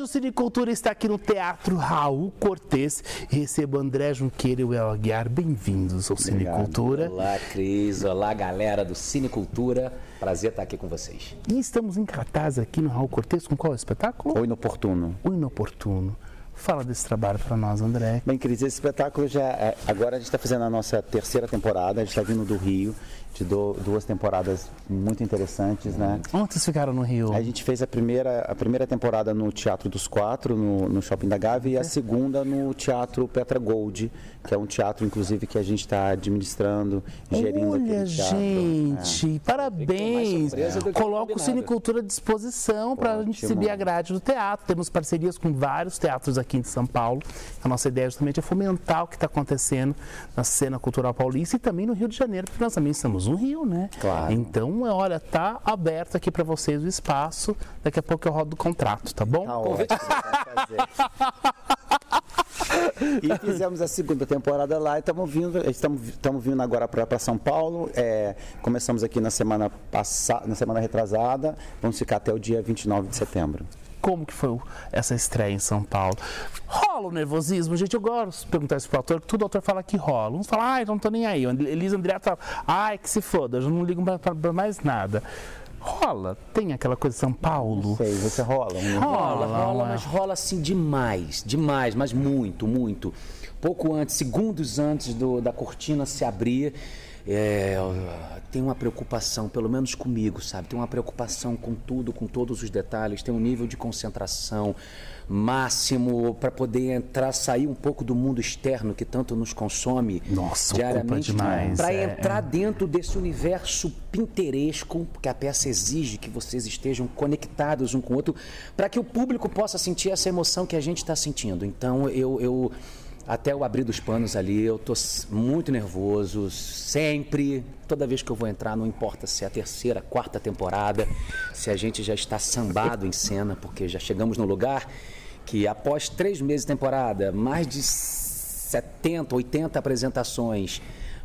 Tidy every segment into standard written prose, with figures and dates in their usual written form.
o Cinecultura está aqui no Teatro Raul Cortez. Recebo André Junqueira e o El Aguiar. Bem-vindos ao Cinecultura. Olá, Cris. Olá, galera do Cinecultura. Prazer estar aqui com vocês. E estamos em cartaz aqui no Raul Cortez com qual espetáculo? O Inoportuno. O Inoportuno. Fala desse trabalho para nós, André. Bem, Cris, esse espetáculo agora a gente está fazendo a nossa terceira temporada, a gente está vindo do Rio, de duas temporadas muito interessantes, né? Onde vocês ficaram no Rio? A gente fez a primeira temporada no Teatro dos Quatro, no Shopping da Gávea, e a segunda no Teatro Petra Gold, que é um teatro, inclusive, que a gente está administrando, gerindo aquele teatro. Gente, parabéns! Coloca o Cinecultura à disposição para a gente exibir a grade do teatro. Temos parcerias com vários teatros aqui em São Paulo. A nossa ideia justamente é fomentar o que está acontecendo na cena cultural paulista e também no Rio de Janeiro, porque nós também estamos no Rio, né? Claro. Então, olha, tá aberto aqui para vocês o espaço. Daqui a pouco eu rodo o contrato, tá bom? Tá ótimo, fazer. E fizemos a segunda temporada lá e estamos vindo agora para São Paulo. Começamos aqui na semana retrasada, vamos ficar até o dia 29 de setembro. Como que foi essa estreia em São Paulo? Rola o nervosismo, gente, eu gosto de perguntar isso pro autor, que todo autor fala que rola. Uns falam, ai, não tô nem aí. Elisa André fala, ai, que se foda, eu já não ligo pra mais nada. Rola, tem aquela coisa de São Paulo. Não sei, você rola? Rola, mas rola assim demais, mas muito. Pouco antes, segundos antes da cortina se abrir, tem uma preocupação, pelo menos comigo, sabe? Tem uma preocupação com tudo, com todos os detalhes, tem um nível de concentração máximo para poder entrar, sair um pouco do mundo externo que tanto nos consome diariamente, para entrar dentro desse universo pintoresco, que a peça exige que vocês estejam conectados um com o outro, para que o público possa sentir essa emoção que a gente está sentindo. Então, eu até o abrir dos panos ali, eu tô muito nervoso, sempre, toda vez que eu vou entrar, não importa se é a terceira, quarta temporada, se a gente já está sambado em cena, porque já chegamos no lugar que após 3 meses de temporada, mais de 70, 80 apresentações,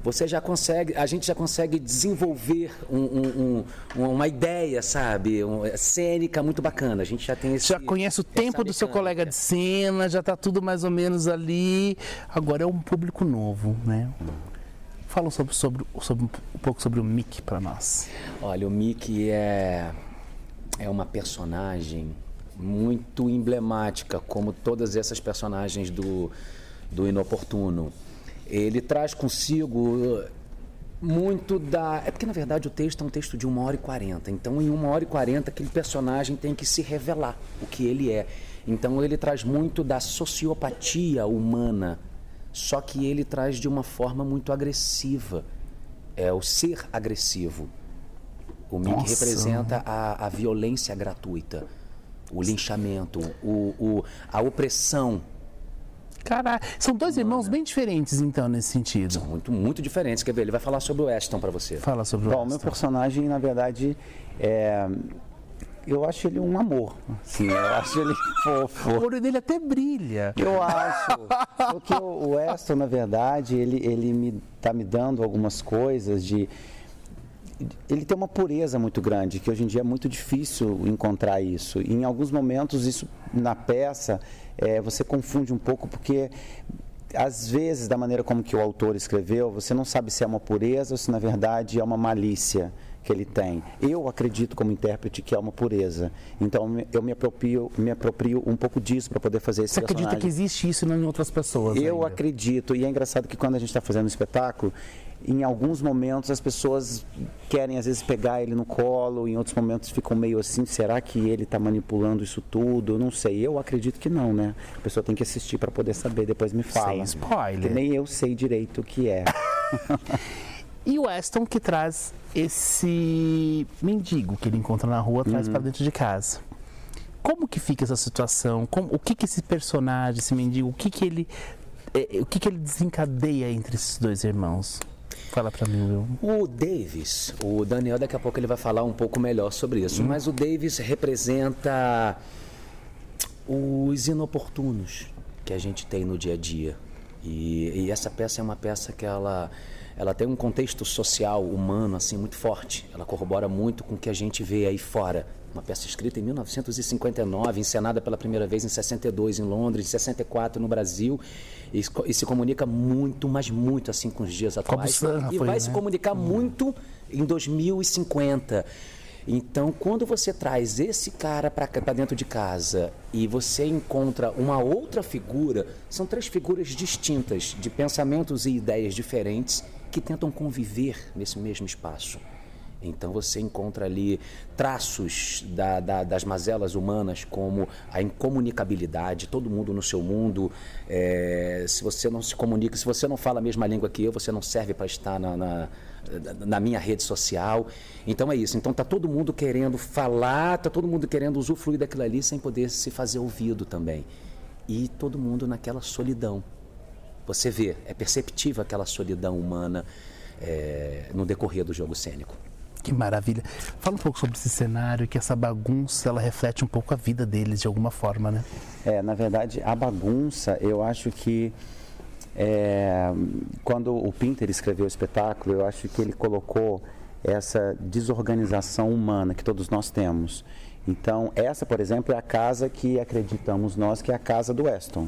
a gente já consegue desenvolver uma ideia, sabe, cênica muito bacana. A gente já tem já conhece o tempo do seu colega de cena, já está tudo mais ou menos ali. Agora é um público novo, né? Fala um pouco sobre o Mickey para nós. Olha, o Mickey é uma personagem muito emblemática, como todas essas personagens do Inoportuno. Ele traz consigo muito é porque, na verdade, o texto é um texto de 1h40. Então, em 1h40, aquele personagem tem que se revelar o que ele é. Então, ele traz muito da sociopatia humana, só que ele traz de uma forma muito agressiva. É o ser agressivo. O Mickey representa a violência gratuita, o linchamento, a opressão. Caralho, são dois irmãos bem diferentes, então, nesse sentido. São muito diferentes. Quer ver? Ele vai falar sobre o Weston para você. Fala sobre o Weston. O meu personagem, na verdade, eu acho ele um amor. Assim, eu acho ele fofo. O olho dele até brilha. Eu acho. Porque o Weston, na verdade, ele tá me dando algumas coisas ele tem uma pureza muito grande, que hoje em dia é muito difícil encontrar isso. E em alguns momentos, isso na peça, você confunde um pouco, porque às vezes, da maneira como que o autor escreveu, você não sabe se é uma pureza ou se na verdade é uma malícia que ele tem. Eu acredito como intérprete que é uma pureza. Então eu me aproprio um pouco disso para poder fazer esse personagem. Você acredita que existe isso e não em outras pessoas? Eu acredito, e é engraçado que quando a gente está fazendo um espetáculo, em alguns momentos as pessoas querem às vezes pegar ele no colo, em outros momentos ficam meio assim, será que ele está manipulando isso tudo? Eu não sei, eu acredito que não, né? A pessoa tem que assistir para poder saber, depois me fala. Sem spoiler. Que nem eu sei direito o que é. E o Weston que traz esse mendigo que ele encontra na rua, traz para dentro de casa. Como que fica essa situação? O que esse personagem, esse mendigo, o que ele desencadeia entre esses dois irmãos? Fala pra mim, Will. O Davis, o Daniel daqui a pouco ele vai falar um pouco melhor sobre isso, mas o Davis representa os inoportunos que a gente tem no dia a dia. E essa peça é uma peça que ela ela tem um contexto social, humano, assim, muito forte. Ela corrobora muito com o que a gente vê aí fora. Uma peça escrita em 1959, encenada pela primeira vez em 62 em Londres, em 64 no Brasil, e se comunica muito, mas muito assim com os dias atuais. E vai se comunicar muito em 2050. Então, quando você traz esse cara para dentro de casa e você encontra uma outra figura, são 3 figuras distintas, de pensamentos e ideias diferentes, que tentam conviver nesse mesmo espaço. Então você encontra ali traços das mazelas humanas, como a incomunicabilidade, todo mundo no seu mundo. Se você não se comunica, se você não fala a mesma língua que eu, você não serve para estar na minha rede social. Então é isso. Então está todo mundo querendo falar, está todo mundo querendo usufruir daquilo ali sem poder se fazer ouvido também. E todo mundo naquela solidão. Você vê, é perceptível aquela solidão humana no decorrer do jogo cênico. Que maravilha. Fala um pouco sobre esse cenário, que essa bagunça, ela reflete um pouco a vida deles de alguma forma, né? Na verdade, a bagunça, eu acho que quando o Pinter escreveu o espetáculo, eu acho que ele colocou essa desorganização humana que todos nós temos. Então, essa, por exemplo, é a casa que acreditamos nós que é a casa do Weston.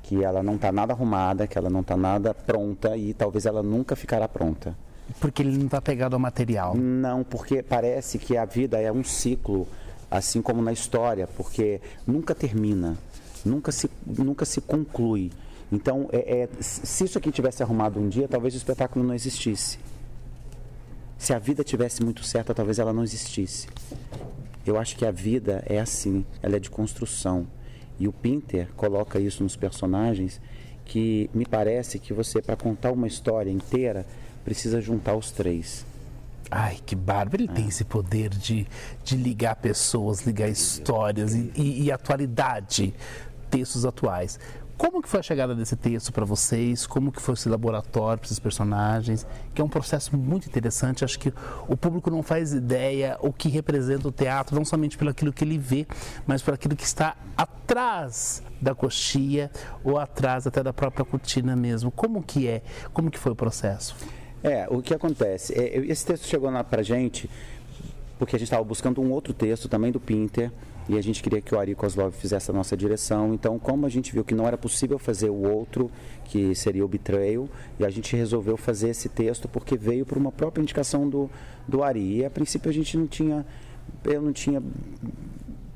Que ela não está nada arrumada, que ela não está nada pronta e talvez ela nunca ficará pronta. Porque ele não está pegado ao material. Não, porque parece que a vida é um ciclo, assim como na história, porque nunca termina, nunca se conclui. Então, se isso aqui tivesse arrumado um dia, talvez o espetáculo não existisse. Se a vida tivesse muito certa, talvez ela não existisse. Eu acho que a vida é assim, ela é de construção. E o Pinter coloca isso nos personagens, que me parece que você, para contar uma história inteira, precisa juntar os 3. Ai, que bárbaro. Ele tem esse poder de ligar pessoas, ligar histórias e atualidade, textos atuais. Como que foi a chegada desse texto para vocês? Como que foi esse laboratório para esses personagens? Que é um processo muito interessante. Acho que o público não faz ideia o que representa o teatro, não somente pelo aquilo que ele vê, mas por aquilo que está atrás da coxia ou atrás até da própria cortina mesmo. Como que foi o processo? O que acontece? Esse texto chegou para a gente porque a gente estava buscando um outro texto também do Pinter e a gente queria que o Ari Kozlov fizesse a nossa direção. Então, como a gente viu que não era possível fazer o outro, que seria o Betrayal, e a gente resolveu fazer esse texto porque veio por uma própria indicação do Ari. E a princípio eu não tinha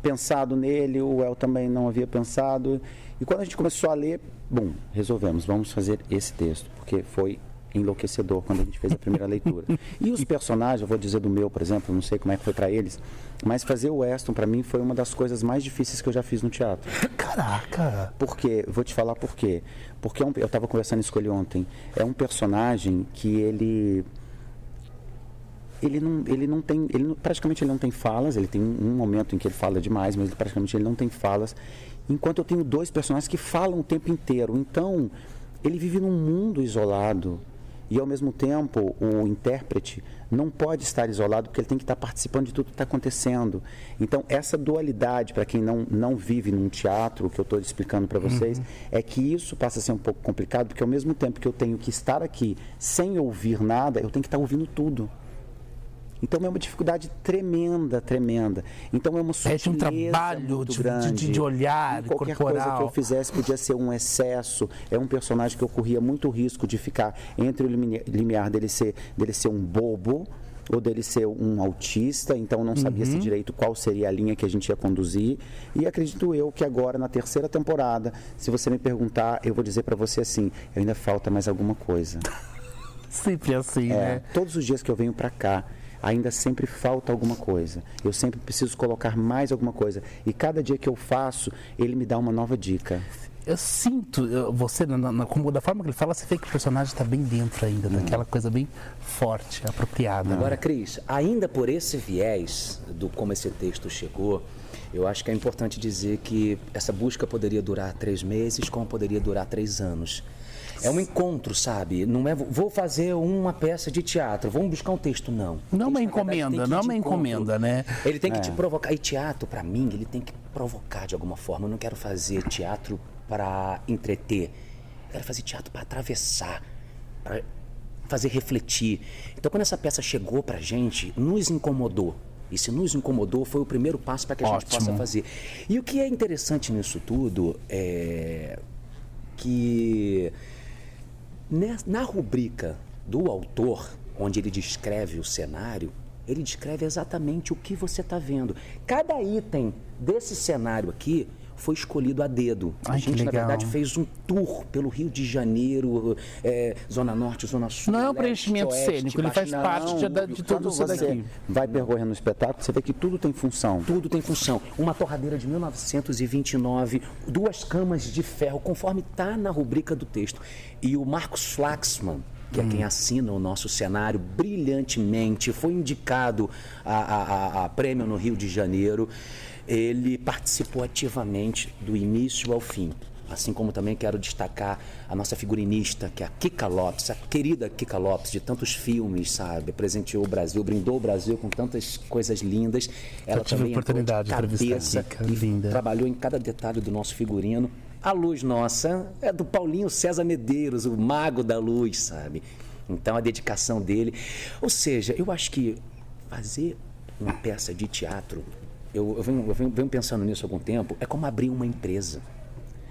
pensado nele, o El também não havia pensado. E quando a gente começou a ler, vamos fazer esse texto, porque foi enlouquecedor quando a gente fez a primeira leitura. E os personagens, eu vou dizer do meu, por exemplo, não sei como é que foi para eles, mas fazer o Weston para mim foi uma das coisas mais difíceis que eu já fiz no teatro. Caraca! Por quê? Vou te falar por quê. Porque eu estava conversando isso com ele ontem. É um personagem que praticamente ele não tem falas. Ele tem um momento em que ele fala demais, mas praticamente ele não tem falas. Enquanto eu tenho 2 personagens que falam o tempo inteiro. Então, ele vive num mundo isolado. E, ao mesmo tempo, o intérprete não pode estar isolado porque ele tem que estar participando de tudo que está acontecendo. Então, essa dualidade, para quem não vive num teatro, o que eu estou explicando para vocês, é que isso passa a ser um pouco complicado, porque ao mesmo tempo que eu tenho que estar aqui sem ouvir nada, eu tenho que estar ouvindo tudo. Então é uma dificuldade tremenda. Então é uma sutileza um trabalho muito grande. De olhar, qualquer corporal. Coisa que eu fizesse podia ser um excesso. É um personagem que eu corria muito risco de ficar entre o limiar dele ser um bobo ou dele ser um autista, então eu não sabia se direito qual seria a linha que a gente ia conduzir. E acredito eu que agora, na 3ª temporada, se você me perguntar, eu vou dizer para você assim, ainda falta mais alguma coisa. Sempre assim, né? Todos os dias que eu venho para cá, ainda sempre falta alguma coisa. Eu sempre preciso colocar mais alguma coisa. E cada dia que eu faço, ele me dá uma nova dica. Eu sinto, você, da forma que ele fala, você vê que o personagem está bem dentro ainda, daquela coisa bem forte, apropriada. Agora, Cris, ainda por esse viés do como esse texto chegou, eu acho que é importante dizer que essa busca poderia durar 3 meses, como poderia durar 3 anos. É um encontro, sabe? Não é vou fazer uma peça de teatro, vamos buscar um texto, não. Não é uma encomenda, né? Ele tem que te provocar. E teatro, para mim, ele tem que provocar de alguma forma. Eu não quero fazer teatro para entreter. Eu quero fazer teatro para atravessar, para fazer refletir. Então, quando essa peça chegou pra gente, nos incomodou. E se nos incomodou, foi o primeiro passo para que a gente possa fazer. E o que é interessante nisso tudo é que na rubrica do autor, onde ele descreve o cenário, ele descreve exatamente o que você está vendo. Cada item desse cenário aqui foi escolhido a dedo. A gente, na verdade, fez um tour pelo Rio de Janeiro, Zona Norte, Zona Sul. Não é um leste, preenchimento oeste, cênico, ele faz parte de tudo isso daqui. Vai percorrendo o espetáculo, você vê que tudo tem função. Tudo tem função. Uma torradeira de 1929, 2 camas de ferro, conforme está na rubrica do texto. E o Marcos Flaxman, que é quem assina o nosso cenário brilhantemente, foi indicado a prêmio no Rio de Janeiro. Ele participou ativamente do início ao fim. Assim como também quero destacar a nossa figurinista, que é a Kika Lopes, a querida Kika Lopes, de tantos filmes, sabe? Presenteou o Brasil, brindou o Brasil com tantas coisas lindas. Ela tive também a oportunidade de cabeça e linda. Trabalhou em cada detalhe do nosso figurino. A luz nossa é do Paulinho César Medeiros, o mago da luz, sabe? Então, a dedicação dele. Ou seja, eu acho que fazer uma peça de teatro, eu venho pensando nisso há algum tempo, é como abrir uma empresa.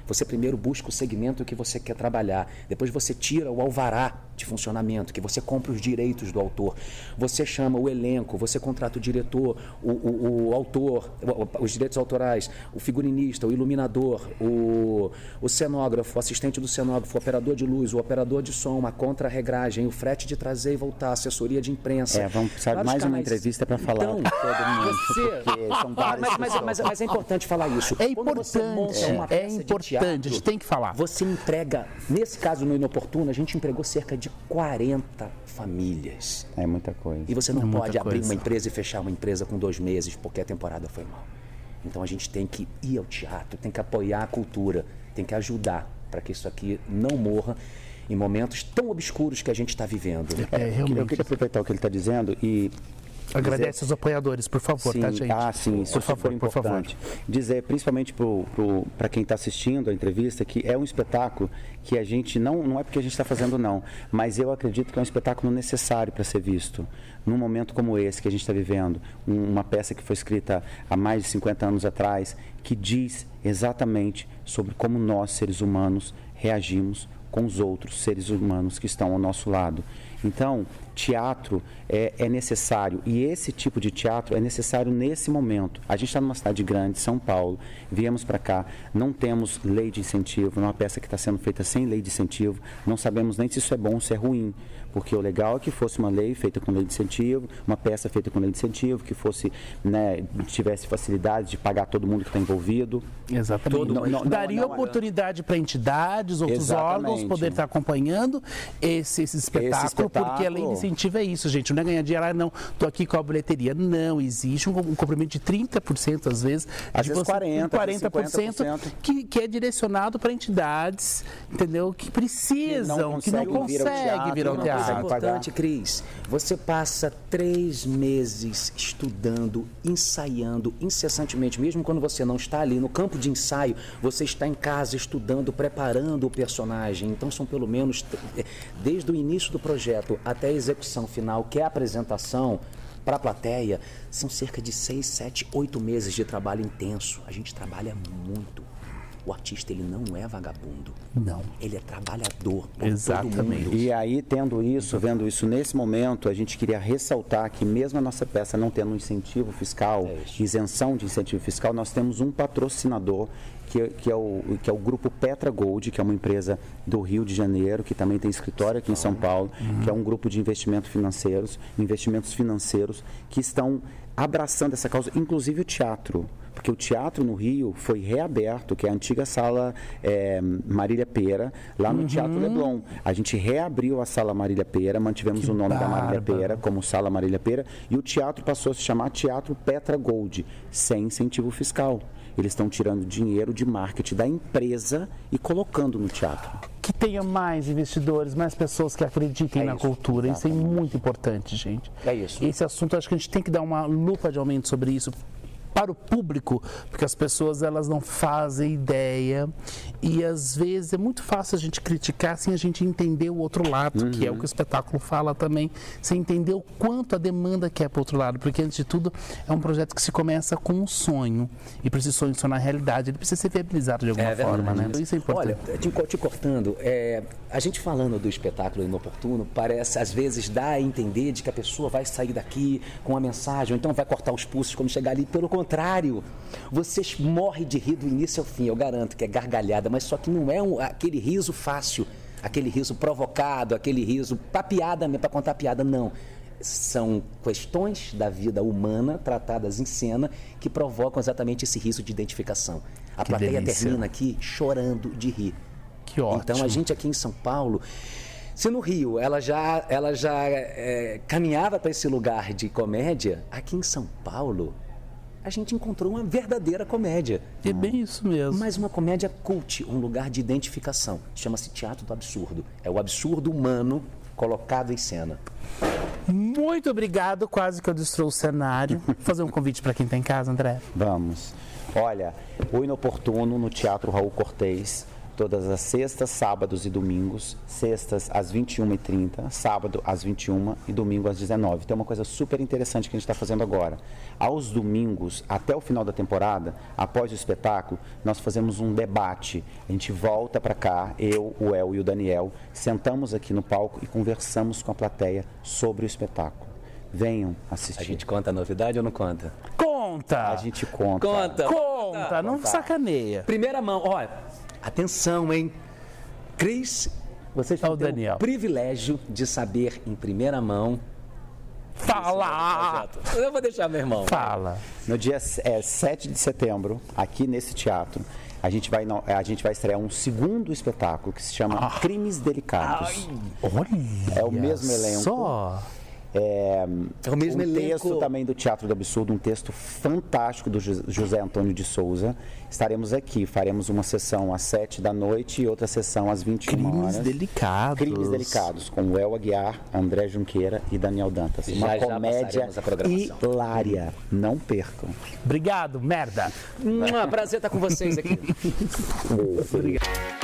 Você primeiro busca o segmento que você quer trabalhar, depois você tira o alvará de funcionamento, que você compra os direitos do autor, você chama o elenco, você contrata o diretor, o autor, os direitos autorais, o figurinista, o iluminador, o cenógrafo, o assistente do cenógrafo, o operador de luz, o operador de som, a contra-regragem, o frete de trazer e voltar, a assessoria de imprensa. Vamos precisar mais uma entrevista para falar com todo mundo, porque são várias mas é importante falar isso. É importante, a gente tem que falar. Você entrega, nesse caso no Inoportuno, a gente entregou cerca de 40 famílias. É muita coisa. E você não pode abrir uma empresa e fechar uma empresa com 2 meses, porque a temporada foi mal. Então a gente tem que ir ao teatro, tem que apoiar a cultura, tem que ajudar para que isso aqui não morra em momentos tão obscuros que a gente está vivendo. Eu queria aproveitar o que ele está dizendo e agradece os apoiadores, por favor, sim, tá, gente? Sim, isso é importante. Dizer, principalmente para quem está assistindo a entrevista, que é um espetáculo que a gente, não é porque a gente está fazendo não, mas eu acredito que é um espetáculo necessário para ser visto. Num momento como esse que a gente está vivendo, uma peça que foi escrita há mais de 50 anos atrás, que diz exatamente sobre como nós, seres humanos, reagimos com os outros seres humanos que estão ao nosso lado. Então, teatro é necessário, e esse tipo de teatro é necessário nesse momento. A gente está numa cidade grande, São Paulo, viemos para cá, não temos lei de incentivo, é uma peça que está sendo feita sem lei de incentivo, não sabemos nem se isso é bom ou se é ruim, porque o legal é que fosse uma lei feita com lei de incentivo, uma peça feita com lei de incentivo, que fosse, tivesse facilidade de pagar todo mundo que está envolvido. Exatamente. Daria oportunidade para entidades, outros órgãos poder estar acompanhando esse espetáculo, porque a lei de incentivo é isso, gente. Não é ganhar dinheiro, não, estou aqui com a bilheteria. Não, existe um comprimento de 30%, às vezes, de 40%, que é direcionado para entidades, entendeu? Que precisam, que não conseguem vir ao teatro. Isso é importante, Cris. Você passa 3 meses estudando, ensaiando incessantemente, mesmo quando você não está ali no campo de ensaio, você está em casa estudando, preparando o personagem. Então são pelo menos, desde o início do projeto até a execução final, que é a apresentação para a plateia, são cerca de 6, 7, 8 meses de trabalho intenso. A gente trabalha muito. O artista, ele não é vagabundo. Não. Ele é trabalhador. Exatamente. Todo mundo. E aí, vendo isso nesse momento, a gente queria ressaltar que mesmo a nossa peça não tendo um incentivo fiscal, isenção de incentivo fiscal, nós temos um patrocinador que é o grupo Petra Gold, que é uma empresa do Rio de Janeiro, que também tem escritório aqui em São Paulo, que é um grupo de investimentos financeiros que estão abraçando essa causa, inclusive o teatro. Porque o teatro no Rio foi reaberto, que é a antiga sala Marília Pera, lá no Teatro Leblon. A gente reabriu a sala Marília Pera, mantivemos o nome da Marília Pera como sala Marília Pera, e o teatro passou a se chamar Teatro Petra Gold, sem incentivo fiscal. Eles estão tirando dinheiro de marketing da empresa e colocando no teatro. Que tenha mais investidores, mais pessoas que acreditem na cultura. Exatamente. Isso é muito importante, gente. É isso. Esse assunto, acho que a gente tem que dar uma lupa de aumento sobre isso. para o público, porque as pessoas elas não fazem ideia e às vezes é muito fácil a gente criticar sem a gente entender o outro lado, que é o que o espetáculo fala também, sem entender o quanto a demanda que é para o outro lado, porque antes de tudo é um projeto que se começa com um sonho e para esse sonho se tornar realidade, ele precisa ser viabilizado de alguma forma, né? Então, isso é importante. Olha, te cortando, a gente falando do espetáculo inoportuno, parece às vezes dá a entender de que a pessoa vai sair daqui com uma mensagem, ou então vai cortar os pulsos quando chegar ali. Pelo contrário, você morre de rir do início ao fim, eu garanto que é gargalhada, mas só que não é aquele riso fácil, aquele riso provocado, aquele riso para piada mesmo, para contar piada, não. São questões da vida humana tratadas em cena que provocam exatamente esse riso de identificação. A plateia termina aqui chorando de rir. Que ótimo. Então a gente aqui em São Paulo, se no Rio ela já caminhava para esse lugar de comédia, aqui em São Paulo a gente encontrou uma verdadeira comédia. É bem isso mesmo. Mas uma comédia cult, um lugar de identificação. Chama-se Teatro do Absurdo. É o absurdo humano colocado em cena. Muito obrigado, quase que eu destruí o cenário. Vou fazer um convite para quem está em casa, André. Vamos. Olha, o Inoportuno no Teatro Raul Cortez, todas as sextas, sábados e domingos. Sextas às 21h30, sábado às 21h e domingo às 19h. Tem uma coisa super interessante que a gente está fazendo agora. Aos domingos, até o final da temporada, após o espetáculo, nós fazemos um debate. A gente volta para cá, eu, o El e o Daniel, sentamos aqui no palco e conversamos com a plateia sobre o espetáculo. Venham assistir. A gente conta a novidade ou não conta? Conta! A gente conta. Conta, não sacaneia. Primeira mão, olha, atenção, hein? Cris, vocês têm o privilégio de saber em primeira mão. Fala! Eu vou deixar meu irmão. Fala. No dia 7 de setembro, aqui nesse teatro, a gente vai estrear um segundo espetáculo que se chama Crimes Delicados. Olha! É o mesmo elenco. Só. É o mesmo elenco. Texto também do Teatro do Absurdo, um texto fantástico do José Antônio de Souza. Estaremos aqui, faremos uma sessão às 7h e outra sessão às 21h. Crimes Delicados. Crimes Delicados, com o El Aguiar, André Junqueira e Daniel Dantas. Uma comédia hilária. Não percam. Obrigado, merda. Prazer estar com vocês aqui. Obrigado.